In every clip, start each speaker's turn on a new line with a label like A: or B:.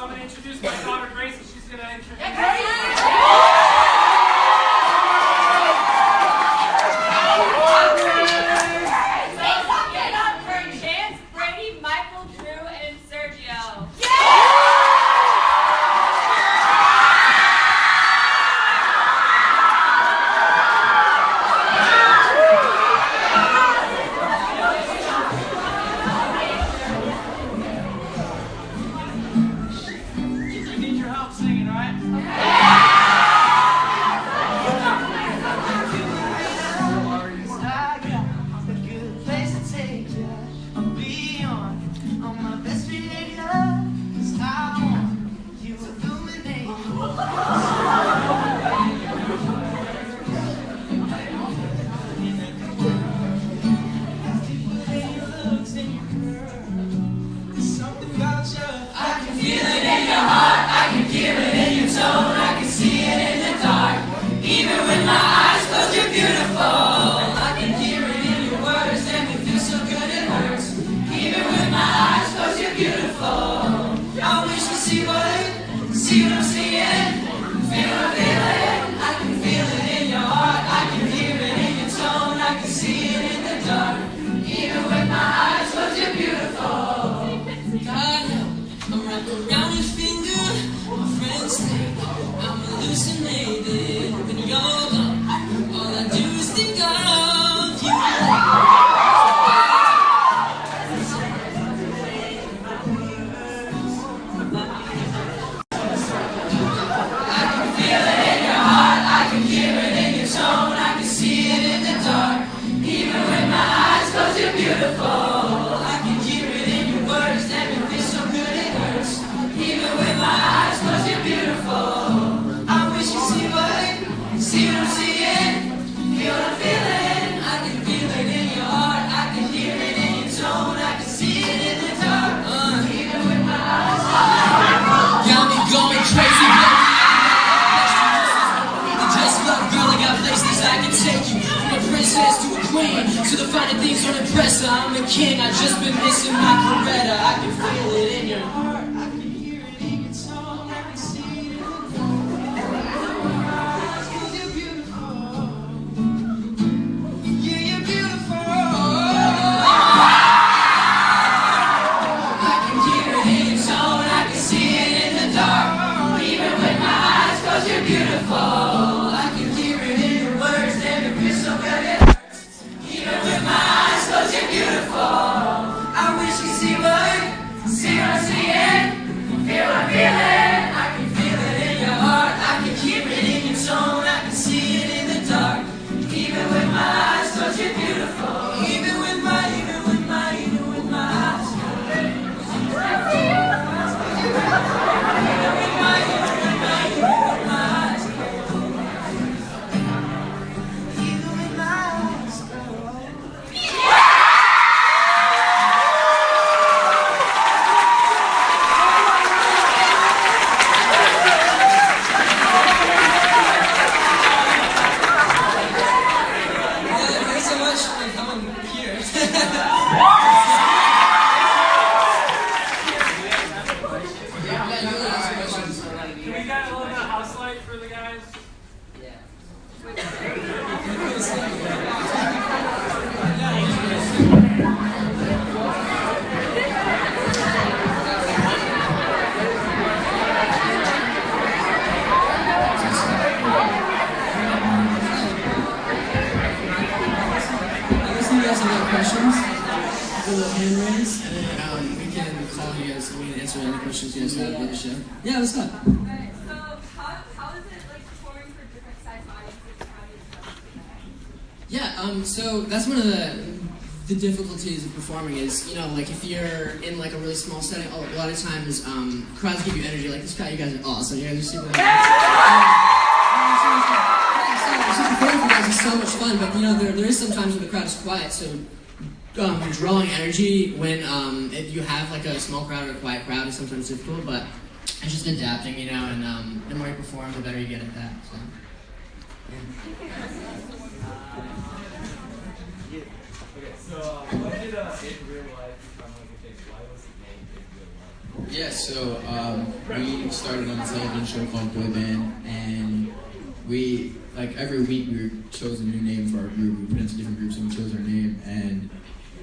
A: I'm going to introduce my daughter Grace, and she's going to introduce
B: to the finer things don't impress her. I'm a king, I've just been missing my Coretta. I can feel it in your heart, I can hear it in your tone, I can see it in the eyes. You're beautiful, yeah, you're beautiful. I can hear it in your tone, I can see it in the dark. Even with my eyes closed, you're beautiful. I can hear it in your words, damn, it feels so good. Even with my eyes closed, you're beautiful. I wish you see what I'm seeing, feel what I'm feeling. I can feel it in your heart, I can hear it in your tone, I can see it in the dark. Even with my eyes closed, you're beautiful. Even with my eyes closed. Questions, a little hand raise, and then we can call you guys and we can answer any questions you guys have about the show. Yeah, what's up?
C: Okay, so how is it like performing for different size audiences?
B: Yeah, so that's one of the difficulties of performing is, you know, like if you're in like a really small setting, a lot of times crowds give you energy, like this crowd, you guys are awesome, you guys are super so performing for you guys is so much fun, but you know, there is some times when the crowd is quiet, so drawing energy when you have like a small crowd or a quiet crowd is sometimes difficult, but it's just adapting, you know, and the more you perform, the better you get at that. So.
D: Okay, so when did In Real Life become like a thing? Why was it named In Real Life? Yeah, so we started on a television show called Boy Band, and we, like every week we chose a new name for our group. We put into different groups and we chose our name, and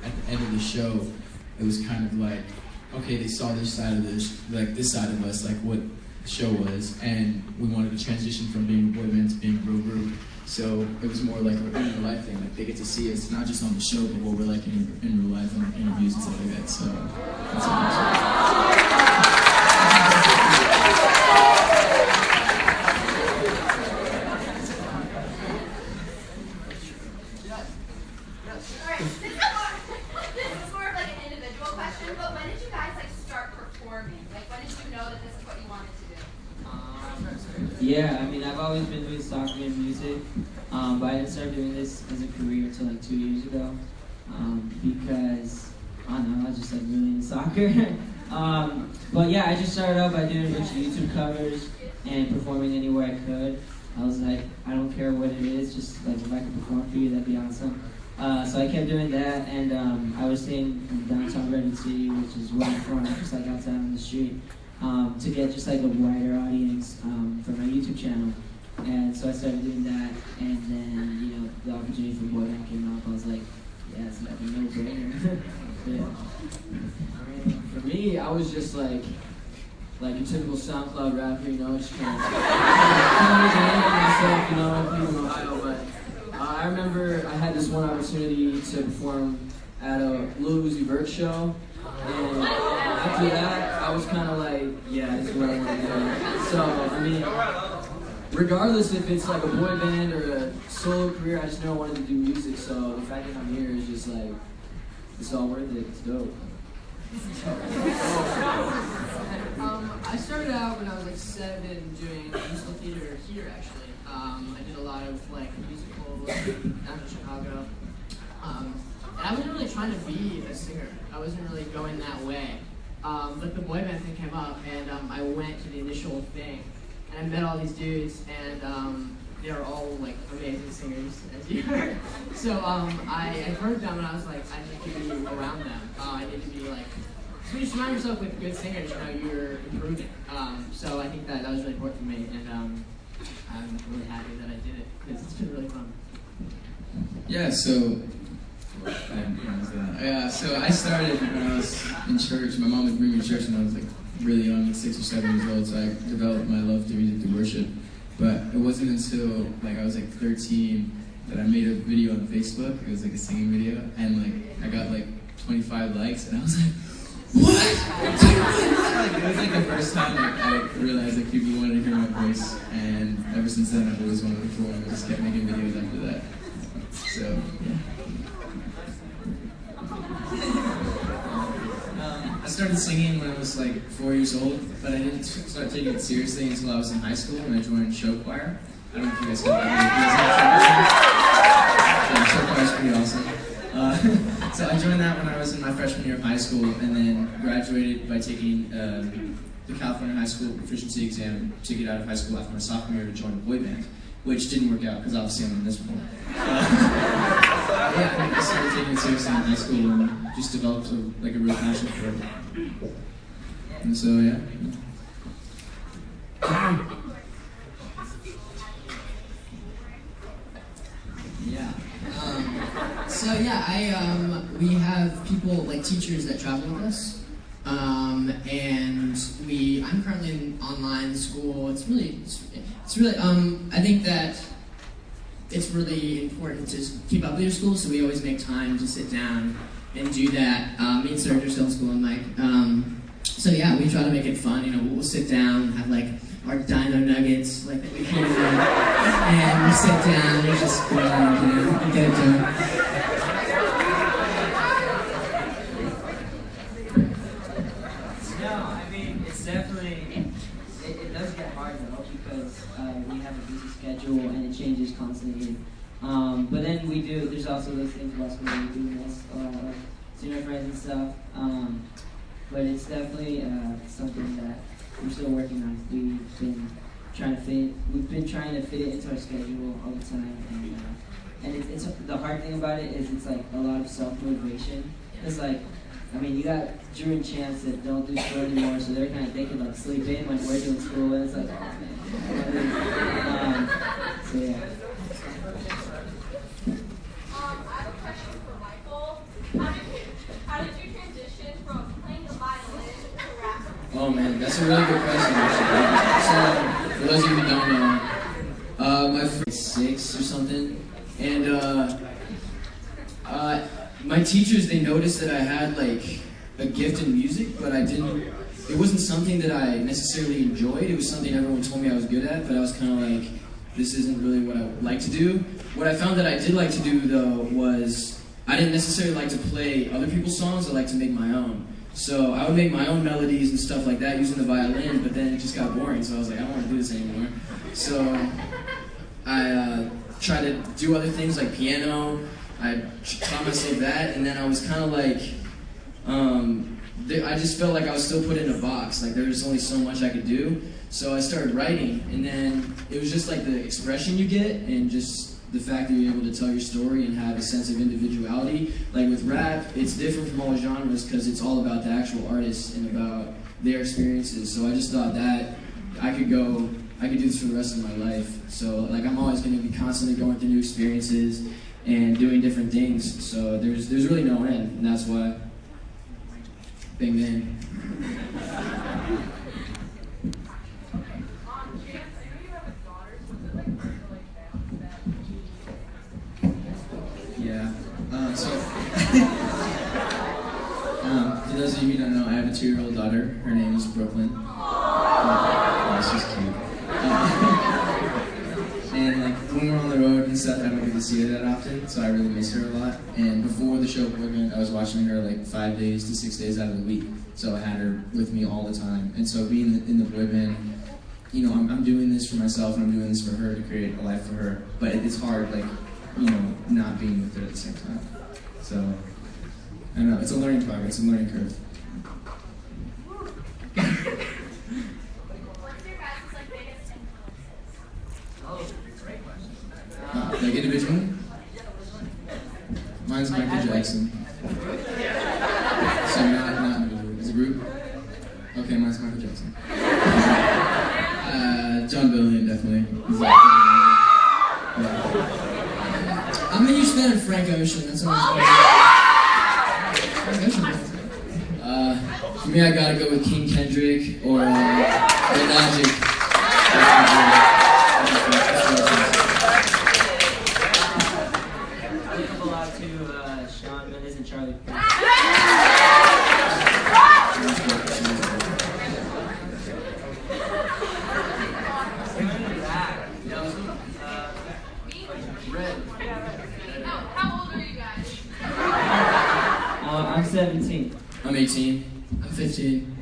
D: at the end of the show, it was kind of like, okay, they saw this side of this side of us, like what the show was, and we wanted to transition from being a boy band to being a real group. So it was more like a real life thing, like they get to see us not just on the show, but what we're like in real life, on interviews and stuff like that. So that's awesome.
C: Alright, this is more of like an individual question, but when did you guys like start performing? Like when did you know that this is what you wanted to do?
E: Yeah, I mean, I've always been doing soccer and music, but I didn't start doing this as a career until like 2 years ago, because, I don't know, I was just like really into soccer. But yeah, I just started out by doing a bunch of YouTube covers and performing anywhere I could. I was like, I don't care what it is, just like if I could perform for you, that'd be awesome. So I kept doing that, and I was staying in downtown Redwood City, which is where I'm from, just like outside on the street, to get just like a wider audience for my YouTube channel. And so I started doing that, and then, you know, the opportunity for Boy Band came up. I was like, yeah, it's like a no-brainer. Yeah.
F: For me, I was just like a typical SoundCloud rapper, you know, just kind of myself, you know, I'm from Ohio, but I remember I had this one opportunity to perform at a Lil Uzi Vert show, and after that, I was kind of like, yeah, this is what I want to do. So, I mean, regardless if it's like a boy band or a solo career, I just know I wanted to do music, so the fact that I'm here is just like, it's all worth it, it's dope.
G: I started out when I was like 7 doing musical theater here actually. I did a lot of like musicals down in Chicago. And I wasn't really trying to be a singer. I wasn't really going that way. But the boy band thing came up, and I went to the initial thing, and I met all these dudes, and they were all like amazing singers, as you heard. So I heard them, and I was like, I need to be around them. I need to be like, so you surround yourself with good singers, you know, you're improving. So I think that was really important for me, and I'm really happy that I did it, because it's been really fun.
D: Yeah, so I started when I was in church. My mom would bring me to church when I was like really young, like 6 or 7 years old, so I developed my love to music through worship. But it wasn't until like I was like 13 that I made a video on Facebook. It was like a singing video, and like I got like 25 likes, and I was like, what? Like, it was like the first time like, I realized that people wanted to hear my voice, and ever since then I've always wanted to perform. I just kept making videos after that. So yeah. I started singing when I was like 4 years old, but I didn't start taking it seriously until I was in high school when I joined show choir. I don't know if you guys know that. Yeah, show choir is pretty awesome. So I joined that when I was in my freshman year of high school, and then graduated by taking the California High School Proficiency Exam to get out of high school after my sophomore year to join a boy band, which didn't work out because obviously I'm in this one. Yeah, I started taking it seriously in high school and just developed a real passion for it. And so, yeah.
G: Yeah. So yeah, we have people like teachers that travel with us, and I'm currently in online school. It's really. I think that it's really important to keep up with your school, so we always make time to sit down and do that. Me and Serge are still in school, and Mike. So yeah, we try to make it fun. You know, we'll sit down, have like our dino nuggets, like that we can, and we sit down and just grind, you know, and get it done.
E: No, I mean, it's definitely, it does get hard though, because we have a busy schedule and it changes constantly. But then there's also those things about school where we do miss a lot of senior friends and stuff. But it's definitely something that we're still working on. We've been trying to fit it into our schedule all the time, and it's the hard thing about it is it's like a lot of self-motivation. It's like I mean, you got Drew and Chance that don't do school anymore, so they're kind of, they can like sleep in when we're doing school, and it's like, oh man. So yeah.
C: I have a question for Michael. How did you transition from playing the violin to rap?
D: Oh man, that's a really good question. So, for those of you who don't know, my friend 6 or something, and my teachers, they noticed that I had like a gift in music, but it wasn't something that I necessarily enjoyed. It was something everyone told me I was good at, but I was kind of like, this isn't really what I would like to do. What I found that I did like to do though was, I didn't necessarily like to play other people's songs, I like to make my own. So I would make my own melodies and stuff like that using the violin, but then it just got boring, so I was like, I don't want to do this anymore. So I tried to do other things like piano. I taught myself that, and then I was kind of like, I just felt like I was still put in a box, like there was only so much I could do. So I started writing, and then it was just like the expression you get, and just the fact that you're able to tell your story and have a sense of individuality. Like with rap, it's different from all genres because it's all about the actual artists and about their experiences. So I just thought that I could do this for the rest of my life. So like I'm always going to be constantly going through new experiences and doing different things. So there's really no end, and that's why. Bing bang. Yeah. For those of you who don't know, I have a 2-year-old daughter. Her name is Brooklyn. She's cute. And like when we're on the road and stuff, I don't get to see her that often, so I really miss her a lot. And before the show Boy Band, I was watching her like 5 days to 6 days out of the week, so I had her with me all the time. And so being in the boy band, you know, I'm doing this for myself and I'm doing this for her to create a life for her. But it's hard, like, you know, not being with her at the same time. So I don't know, it's a learning progress, a learning curve.
C: What's your guys' like biggest influences?
G: Oh, great question.
D: Like individually? Mine's Michael Jackson. So not individually. As a group? Okay, mine's Michael Jackson. John Billion, definitely. I'm a huge fan of Frank Ocean. That's what I'm saying. For me, I gotta go with King Kendrick or Logic.
E: I look up a lot to Shawn Mendes and Charlie.
C: How old are you guys?
E: I'm 17.
D: I'm 18. I'm 15.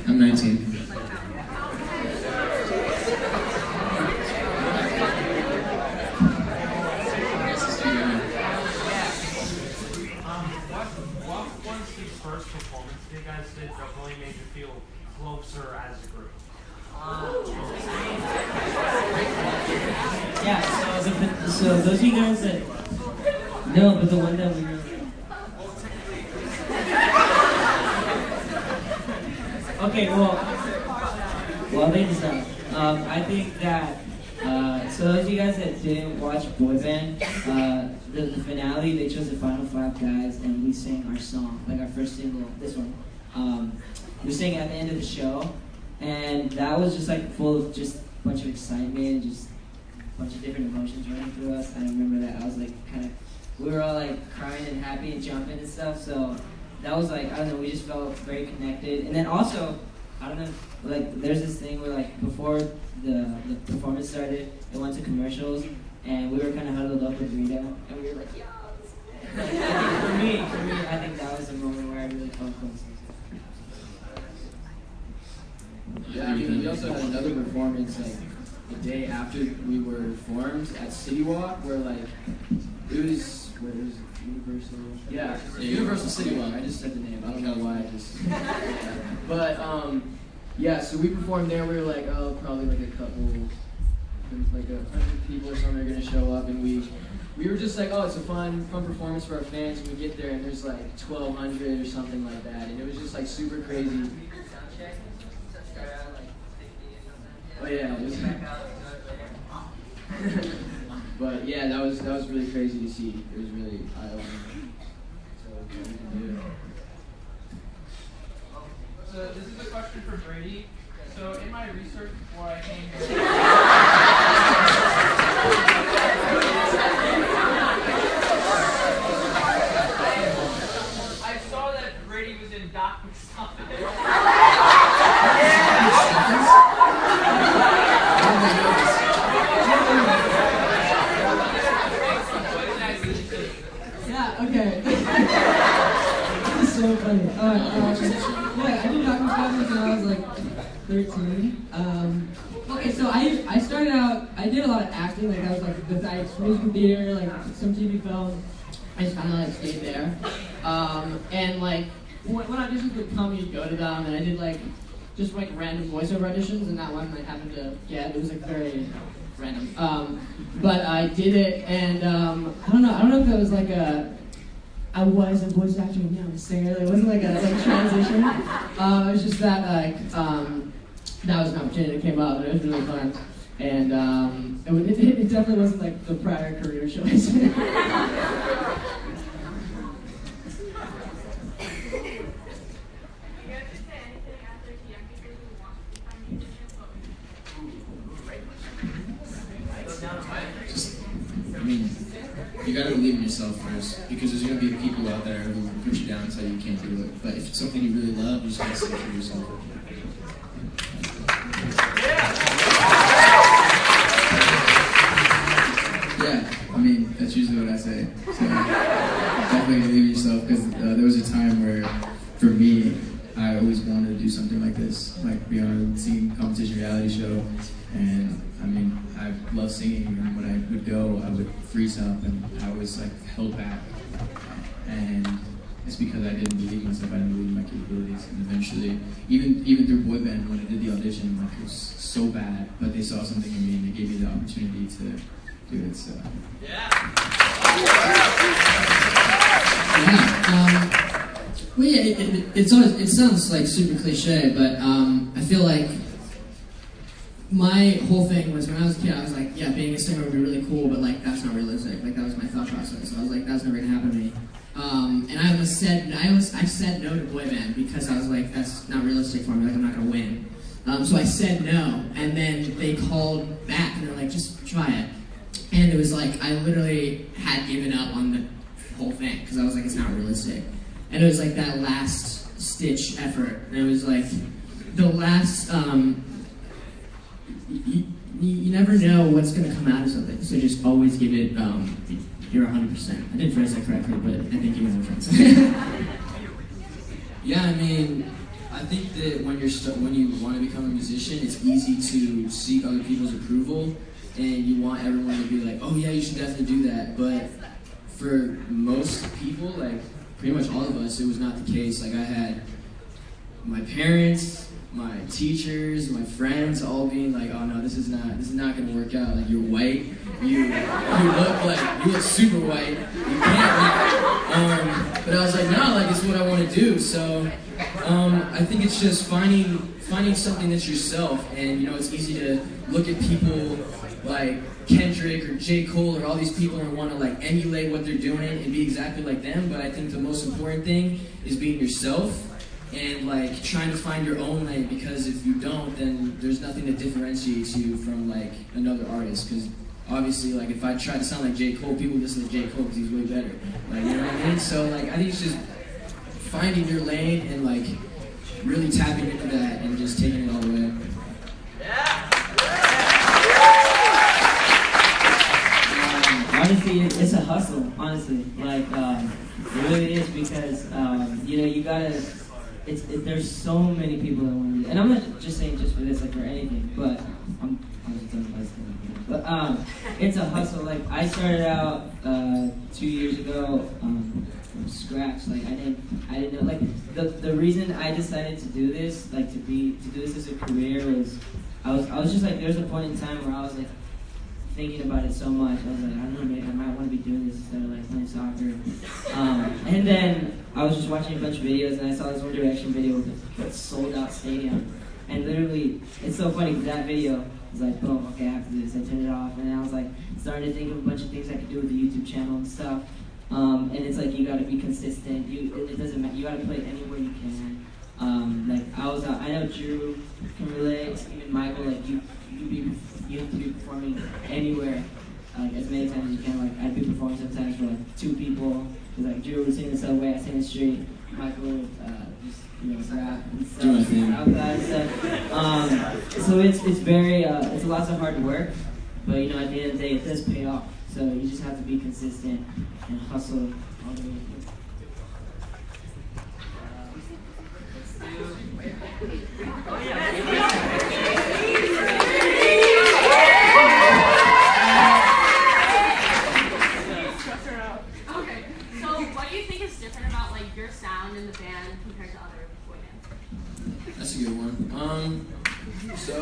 D: I'm 19.
A: What was the first performance you guys did that really made you feel closer as a group?
E: Yeah, so those of you guys that no, but the one that we were okay, well they decide. I think that so those of you guys that didn't watch Boy Band, the finale they chose the final 5 guys and we sang our song, like our first single, this one. We sang at the end of the show, and that was just like full of just a bunch of excitement and just a bunch of different emotions running through us. I remember that I was like we were all like crying and happy and jumping and stuff, so that was like, I don't know, we just felt very connected. And then also, I don't know, like there's this thing where like before the performance started, it went to commercials, and we were kind of huddled up with Rita, and we were like, yes! For me, I think that was the moment where I really felt close.
F: Yeah, I mean, we also had another performance like the day after we were formed at City Walk, where like it was Universal. Yeah, Universal City Walk. I just said the name. I don't know why I just. But yeah. So we performed there. We were like, oh, probably like a couple, like 100 people or something are gonna show up, and we we were just like, oh, it's a fun performance for our fans, and we get there and there's like 1,200 or something like that, and it was just like super crazy. Oh yeah, it was, but yeah, that was really crazy to see. It was really eye-opening. So we can do it.
A: So this is a question for Brady. So in my research before I came here, I saw that Brady was in Doc McStuffin.
G: Yeah, okay. This is so funny. Yeah, I did Dr. Stubbins when I was like 13. Okay, so I started out, I did a lot of acting, like I was like besides musical theater, like some TV film, I just kind of like stayed there. And like when auditions would come, you'd go to them, and I did like just like random voiceover auditions, and that one I happened to get. It was like very random. But I did it, and I don't know if it was like I was a voice actor and now I'm a singer. It wasn't like a transition. It was just that like that was an opportunity that came up, and it was really fun. And it definitely wasn't like the prior career choice.
D: I mean, you gotta believe in yourself first, because there's gonna be people out there who put you down and tell you you can't do it. But if it's something you really love, you just gotta stick for yourself. Yeah, I mean, that's usually what I say. So definitely believe in yourself, because there was a time where, for me, I always wanted to do something like this, like be on a singing competition reality show. And I mean, I love singing, and when I would go, I would freeze up, and I was like held back. And it's because I didn't believe myself, I didn't believe in my capabilities. And eventually, even through boy band, when I did the audition, like it was so bad, but they saw something in me and they gave me the opportunity to do it. So
G: Well, yeah, it sounds like super cliche, but I feel like my whole thing was when I was a kid, I was like, yeah, being a singer would be really cool, but like that's not realistic. Like that was my thought process. So I was like, that's never gonna happen to me. And I said no to boy band because I was like, that's not realistic for me. Like I'm not gonna win. So I said no, and then they called back and they're like, just try it. And it was like I literally had given up on the whole thing because I was like, it's not realistic. And it was like that last stitch effort. And it was like the last. You never know what's going to come out of something, so just always give it your 100%. I didn't phrase that correctly, but I think you know what I'm saying.
F: Yeah, I mean, I think that when you want to become a musician, it's easy to seek other people's approval, and you want everyone to be like, oh yeah, you should definitely do that. But for most people, like pretty much all of us, it was not the case. Like I had my parents, my teachers, my friends, all being like, "Oh no, this is not going to work out. Like you're white, you look super white. You can't." But I was like, "No, like it's what I want to do." So I think it's just finding something that's yourself, and you know, it's easy to look at people like Kendrick or J. Cole or all these people and want to like emulate what they're doing and be exactly like them. But I think the most important thing is being yourself. And like trying to find your own lane, because if you don't, then there's nothing that differentiates you from like another artist. Because obviously, like if I try to sound like J. Cole, people listen to J. Cole because he's way better. Like you know what I mean? So like I think it's just finding your lane and like really tapping into that and just taking it all the way.
E: Honestly, it's a hustle. Honestly, like it really is, because you know, you gotta. There's so many people that want to do it. And I'm not just saying just for this, like for anything, but I'm just done by saying. But it's a hustle. Like I started out 2 years ago from scratch. Like I didn't know. Like the reason I decided to do this, like to do this as a career, was I was just like, there's a point in time where I was like thinking about it so much. I was like, I don't know, maybe I might want to be doing this instead of like playing soccer. And then I was just watching a bunch of videos, and I saw this One Direction video with a sold out stadium. And literally, it's so funny because that video was like, boom, okay, after this, I turned it off, and then I was like, starting to think of a bunch of things I could do with the YouTube channel and stuff. And it's like, you gotta be consistent. It doesn't matter, you gotta play anywhere you can. Like, I know Drew can relate, even Michael, like, you have to be performing anywhere, as many times as you can. Like, I'd be performing sometimes for like 2 people, because like Drew would sing in the subway, I sing in the street, Michael would just, rap and stuff, outside and stuff. So it's very, it's lots of hard work, but at the end of the day, it does pay off. So you just have to be consistent and hustle all the way through.
C: Okay, so what do you think is different about like your sound in the band compared to other boy bands?
F: That's a good one. So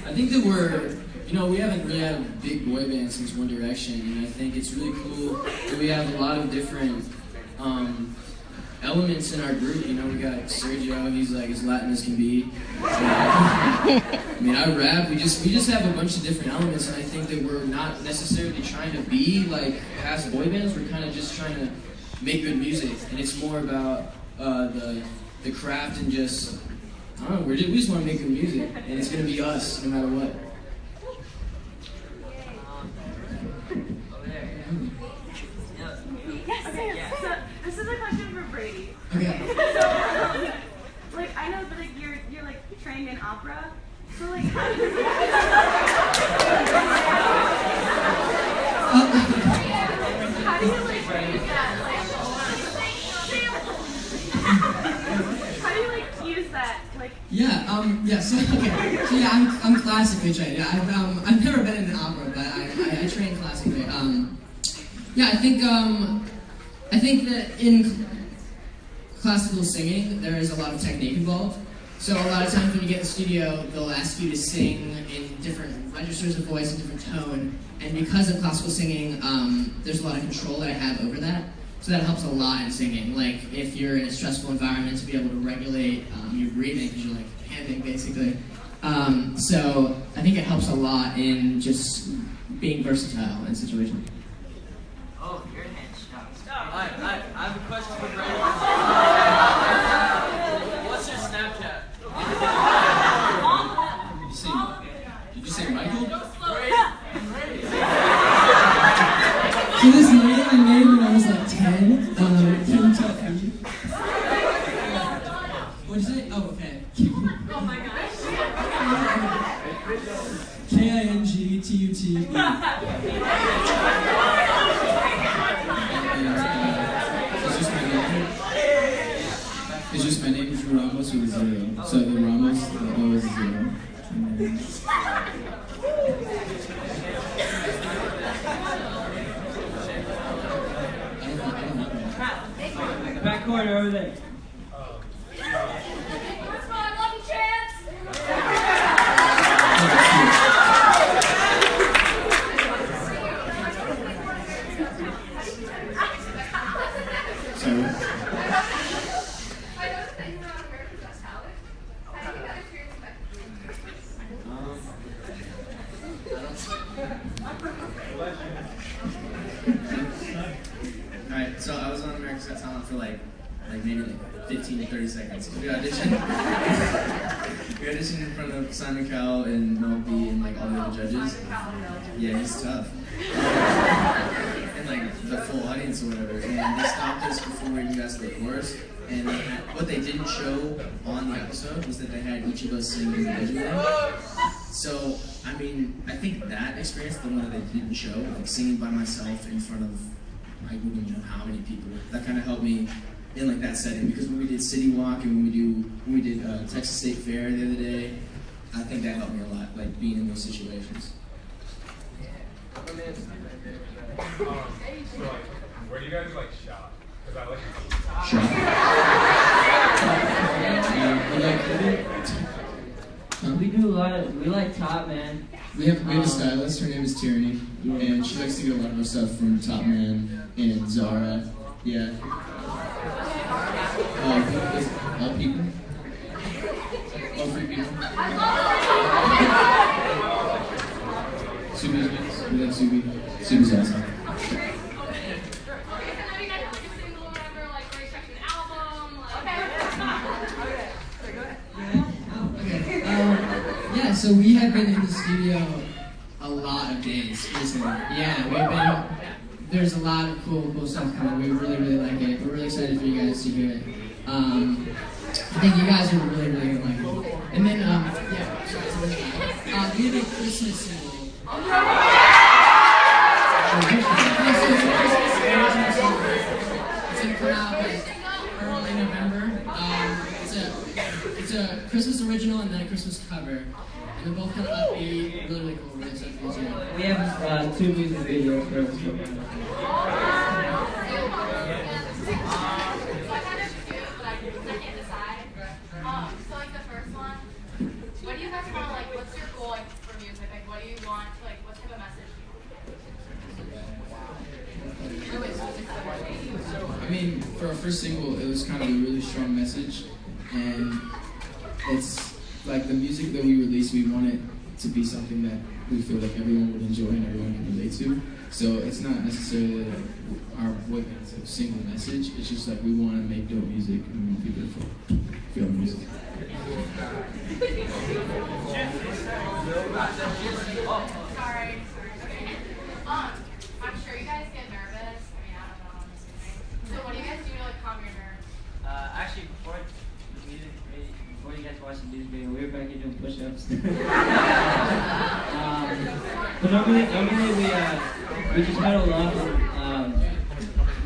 F: I think that we haven't really had a big boy band since One Direction, and I think it's really cool that we have a lot of different elements in our group. We got Sergio, he's like as Latin as can be. I rap. We just have a bunch of different elements, and I think that we're not necessarily trying to be like past boy bands. We're kind of just trying to make good music, and it's more about the craft and just I don't know. We just want to make good music, and it's gonna be us no matter what.
H: Okay, so this is a question for Brady.
F: Okay.
H: So, like, I know that like, you're like trained in opera. So like, how do you like use that like?
G: So I'm classically trained. Yeah, I've never been in an opera, but I train classically. I think that in classical singing, there is a lot of technique involved. So a lot of times when you get in the studio, they'll ask you to sing in different registers of voice and different tone. And because of classical singing, there's a lot of control that I have over that. So that helps a lot in singing. Like if you're in a stressful environment, to be able to regulate your breathing, because you're like panting basically. So I think it helps a lot in just being versatile in situations.
E: Oh, your hand's shot.
I: Hi, I have a question for Brady. What's your Snapchat?
F: Did you say Michael?
G: So this name I made when I was like 10. What'd you say? Oh, okay.
H: Oh my gosh.
G: KINGTUTE.
D: It's just my name, Drew Ramos, with a 0. So the Ramos, the O is 0. And then
E: Back corner over there.
C: What's going on, Lucky Chance?
D: sorry.
C: I noticed that you were on America's Got Talent. How do you think that experience affected you?
F: Alright, so I was on America's Got Talent for maybe 15 to 30 seconds. We auditioned. We auditioned in front of Simon Cowell and Mel B and all the other judges. Yeah, he's tough. And the full audience or whatever. And they stopped us before we even got to the chorus. And what they didn't show on the episode was that they had each of us sing individually. So, I think that experience, the one that they didn't show, singing by myself in front of I wouldn't know how many people, that kind of helped me in that setting. Because when we did City Walk and when we did Texas State Fair the other day, I think that helped me a lot, being in those situations.
J: So where do you guys shop? Because I
E: We do a we like Top Man.
D: We have a stylist. Her name is Tyranny,
E: Yeah.
D: and she likes to get a lot of our stuff from Top Man and Zara. Yeah. People. Oh, free people. Subi's nice. We like Subi. Subi's awesome.
K: Yeah, so we have been in the studio a lot of days recently. Yeah, there's a lot of cool stuff coming. We really like it. We're really excited for you guys to hear it. I think you guys are really gonna like it. And then, we have a Christmas single. It's gonna come out early November. It's a Christmas original and then a Christmas cover. And they're both kind of upbeat, really cool. Really excited for you.
E: We have 2 music videos for this one.
C: So like the first one, what do you guys want to like, what's your goal like for music? Like what do you want to like, what type of message
D: I mean, for our first single, it was kind of a really strong message, and it's like the music that we released, we want it to be something that we feel like everyone would enjoy and everyone can relate to. So it's not necessarily like our boy band's a single message, it's just like we want to make dope music and we want people to feel the music.
C: Sorry. Okay. I'm sure you guys get nervous. I mean, I don't know. I'm assuming. So what do you guys do to like calm your nerves?
E: Actually, before you guys watch the music video, we were back here doing push-ups. But normally we just huddle up.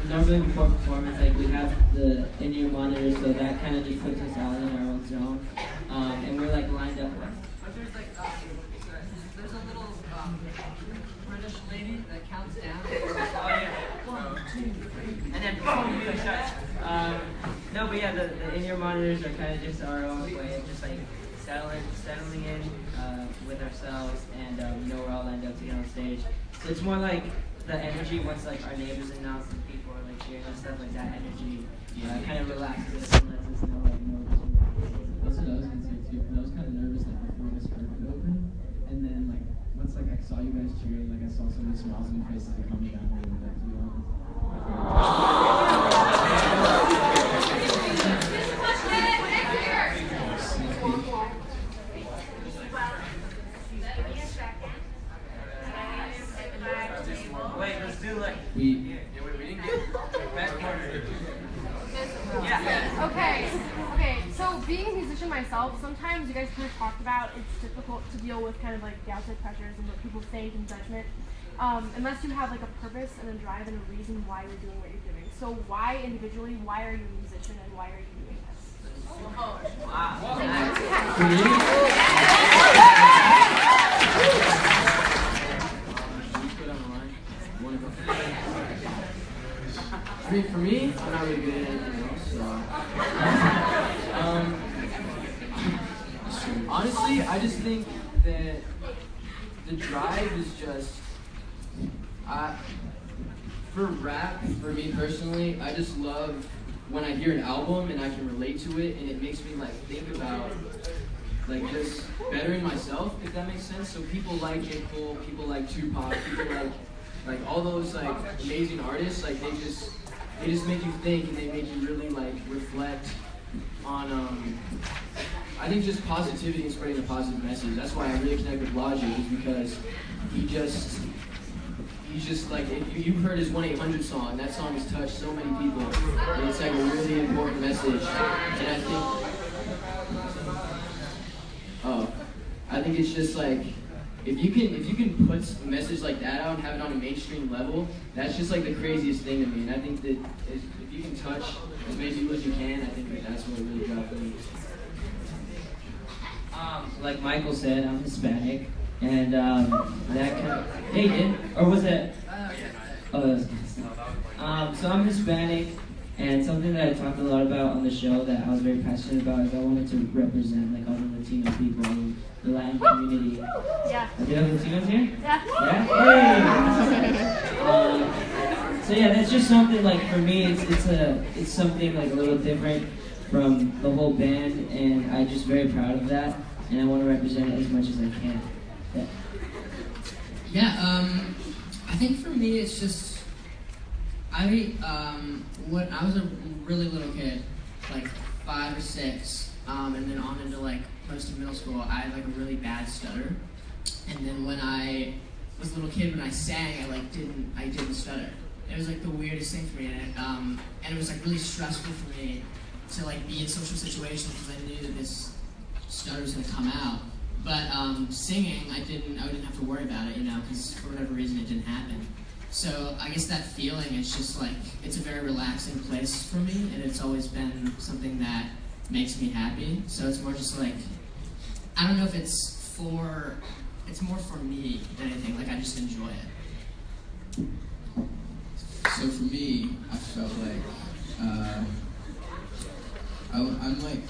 E: Normally before performance, like we have the in-ear monitors, so that kind of just puts us out in our own zone. And we're like lined up.
G: There's like there's a little British lady that counts down.
E: Oh yeah.
G: 1, 2, 3.
E: And then no, but yeah, the in-ear monitors are kind of just our own way of just like settling in with ourselves, and we're all lined up to get on stage. So it's more like the energy once like our neighbors announce and people are like cheering and stuff like that. Energy kind of relaxes us and lets us know like
K: That's what I was gonna say too. Because I was kind of nervous like before this curtain opened, and then like once like I saw you guys cheering, like I saw so many smiles on your faces that calmed me down a little bit, to be honest.
I: Wait, let's do like.
D: We
I: didn't get back corner. Yeah.
L: Okay, so being a musician myself, sometimes you guys kind of talked about it's difficult to deal with kind of like the outside pressures and what people think and judgment, unless you have like a purpose and a drive and a reason why you're doing what you're doing. So why individually, why are you a musician and why are you doing this?
F: I mean, for me, I'm not really good at anything else, so. Honestly, I just think that the drive is just, for rap, for me personally, I just love when I hear an album and I can relate to it, and it makes me like think about like just bettering myself, if that makes sense. So people like J. Cole, people like Tupac, people like all those like amazing artists, like they just make you think and they make you really like reflect on I think just positivity and spreading a positive message. That's why I really connect with Logic, is because he's just like, if you've heard his 1-800 song, that song has touched so many people, and it's like a really important message. And I think it's just like, if you can put a message like that out and have it on a mainstream level, that's just like the craziest thing to me. And I think that if you can touch as many people as you can, I think that's what really got me.
E: Like Michael said, I'm Hispanic, and that kind of, hey, did, or was it? So I'm Hispanic, and something that I talked a lot about on the show that I was very passionate about is I wanted to represent like all the Latino people in the Latin community.
L: Yeah.
E: Are there Latinos here?
L: Yeah.
E: Yeah? Hey! So yeah, that's just something like for me, it's something like a little different from the whole band, and I'm just very proud of that, and I want to represent it as much as I can. Yeah.
K: Yeah, I think for me it's just, when I was a really little kid, like 5 or 6, and then on into like most of middle school, I had like a really bad stutter. And then when I was a little kid, when I sang, I didn't stutter. It was like the weirdest thing for me, and it was like really stressful for me to like be in social situations because I knew that this stutter was gonna come out. But singing, I didn't have to worry about it, because for whatever reason it didn't happen. So I guess that feeling is just like, it's a very relaxing place for me, and it's always been something that makes me happy. So it's more just like, I don't know if it's more for me than anything, like I just enjoy it.
D: So for me, I felt like, I'm like,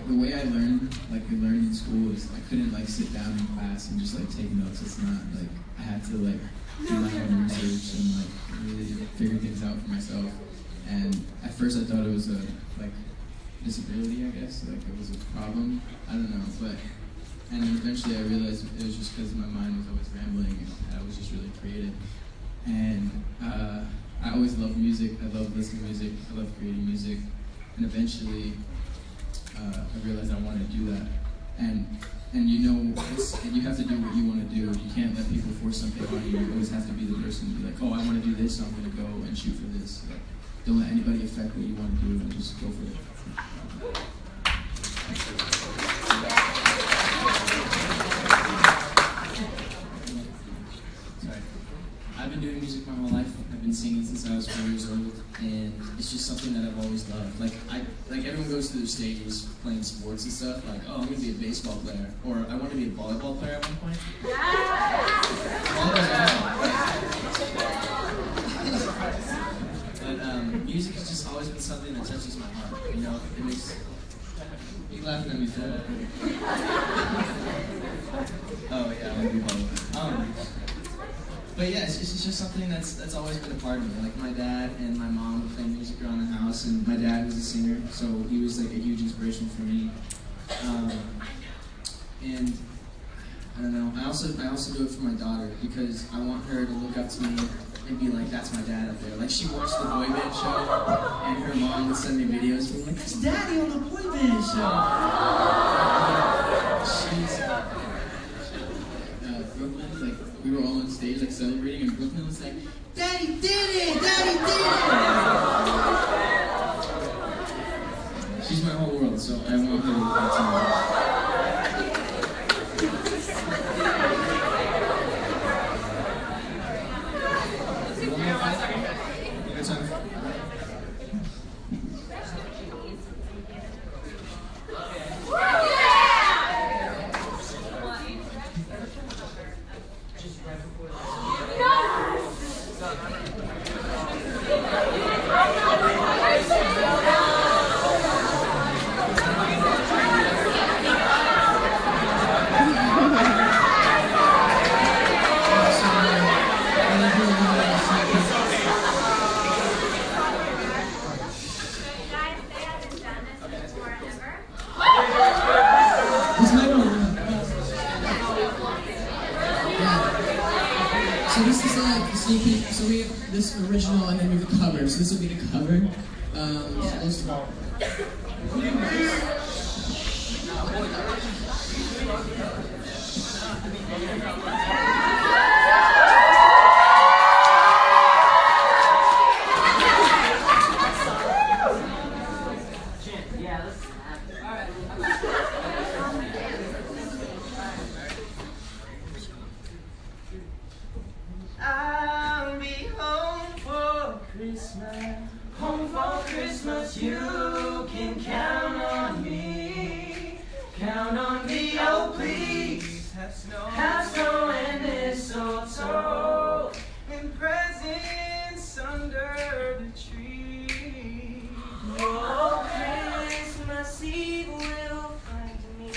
D: the way I learned in school is I couldn't like sit down in class and just like take notes. It's not like, I had to like do my own research and like really figure things out for myself. And at first I thought it was a like disability, I guess, like it was a problem. I don't know, and eventually I realized it was just because my mind was always rambling and I was just really creative. And I always loved music. I love listening to music. I love creating music. And eventually, I realized I wanted to do that, and you have to do what you want to do. You can't let people force something on you. You always have to be the person to be like, oh, I want to do this, so I'm going to go and shoot for this. Like, don't let anybody affect what you want to do, and just go for it.
M: Sorry. I've been doing music my whole life. I've been singing since I was 4 years old, and it's just something that I've always loved. Like everyone goes through their stages playing sports and stuff. Like, oh, I'm gonna be a baseball player, or I want to be a volleyball player at one point. But music has just always been something that touches my heart. It makes. You laughing at me for that? Oh yeah, I want to be volleyball. But yeah, it's just something that's always been a part of me. Like my dad and my mom would play music around the house, and my dad was a singer, so he was like a huge inspiration for me. And I don't know. I also do it for my daughter because I want her to look up to me and be like, that's my dad up there. Like she watched the boy band show, and her mom would send me videos being like, that's Daddy on the boy band show.
D: Brooklyn, like we were all on stage like celebrating, and Brooklyn was like, Daddy did it! Daddy did it!
M: She's my whole world, so I want her to look up to me.
K: So this is like sneak peek. So we have this original, and then we have the cover. So this will be the cover.
B: I'll be home for Christmas. Home for Christmas, you can count on me. Count on me, oh please. Have snow and mistletoe, and presents under the tree. Oh, Christmas Eve will find me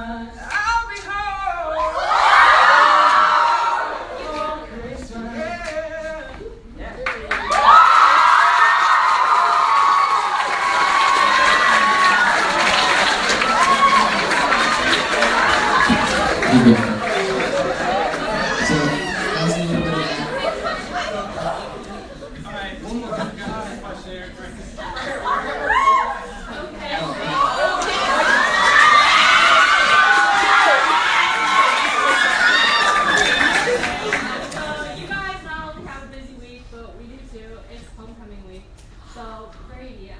B: Christmas, I'll be home. For Christmas, yeah.
K: Thank you. So that was a little bit of that.
I: Alright, one more. Got a question here.
H: You guys not only have a busy week, but we do too. It's homecoming week. So, great, yeah.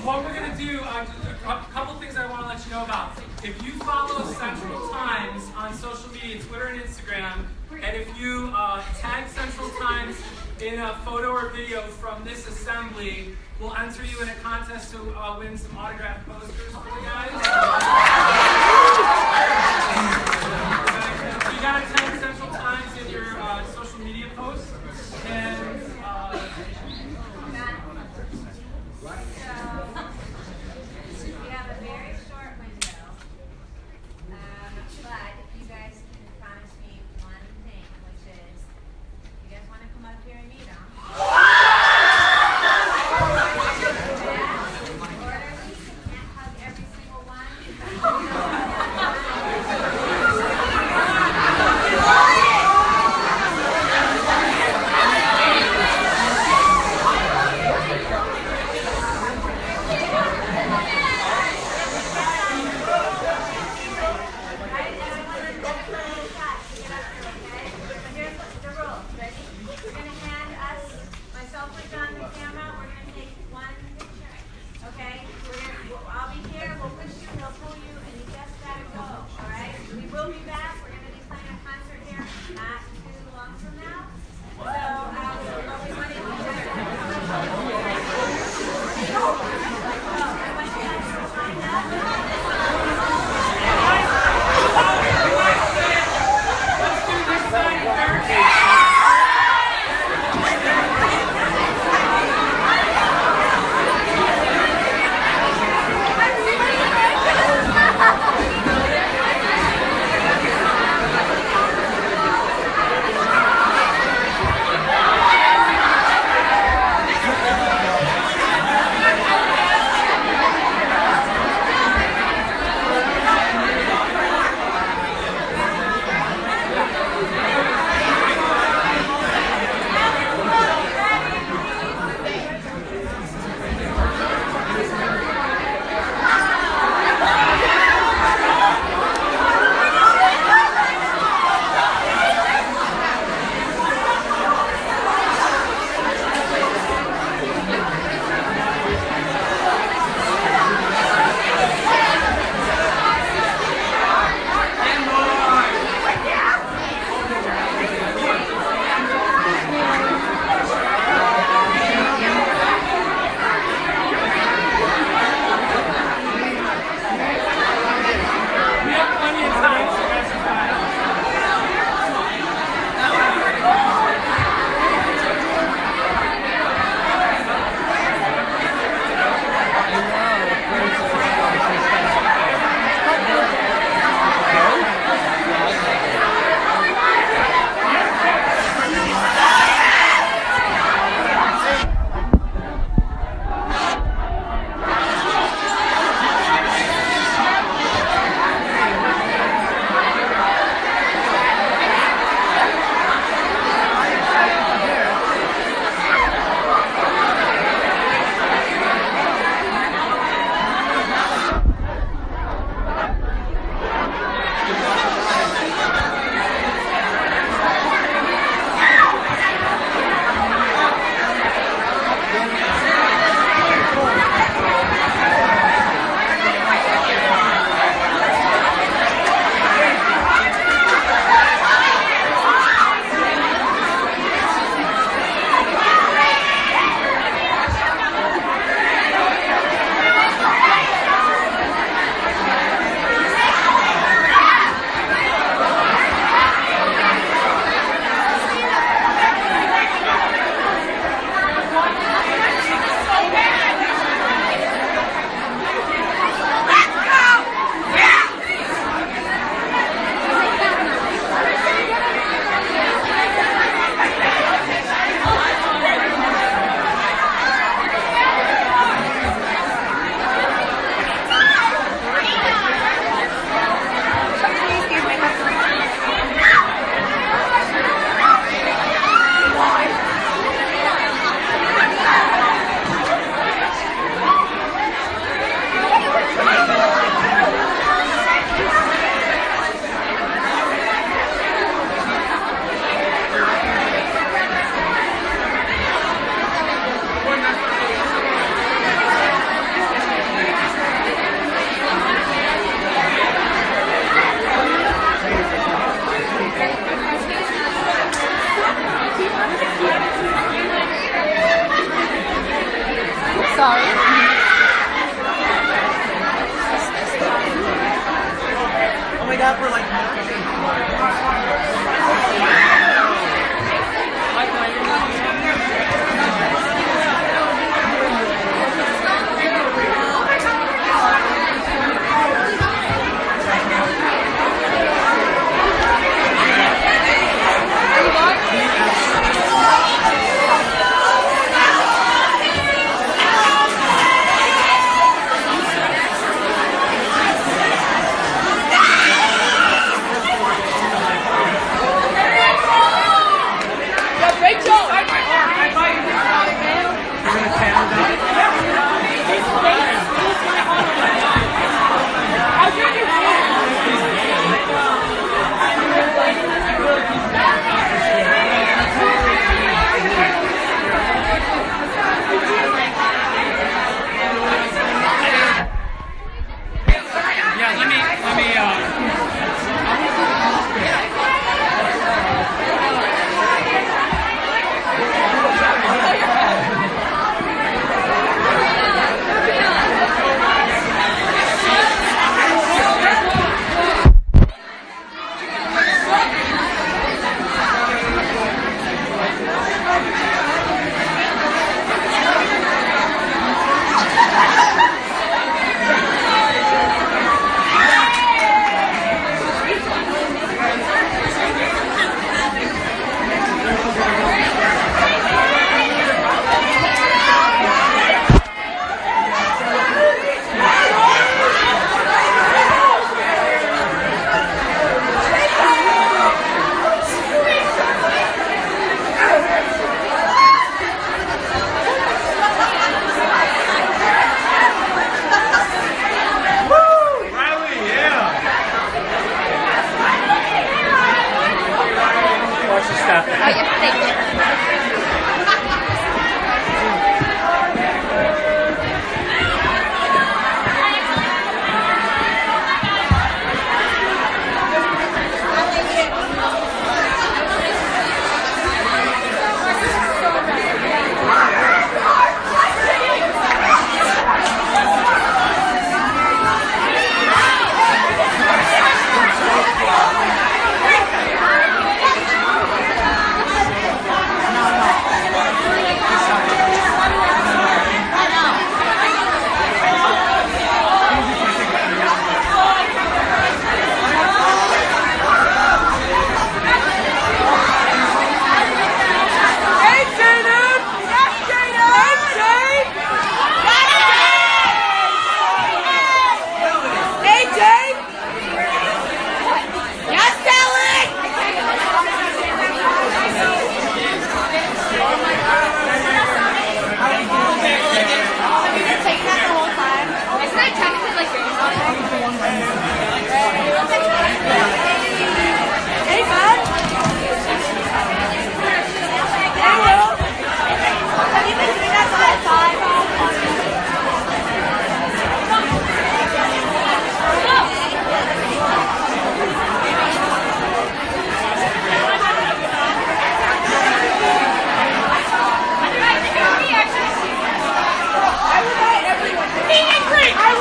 A: What we're gonna do, a couple things I want to let you know about. If you follow Central Times on social media, Twitter and Instagram, and if you tag Central Times in a photo or video from this assembly, we'll enter you in a contest to win some autographed posters for you guys. So you gotta tag Central Times in your social media posts, and
N: So, we have a very short window, but if you guys can promise me one thing, which is, you guys want to come up here and meet them? Orderly, you can't hug every single one.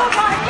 L: Oh my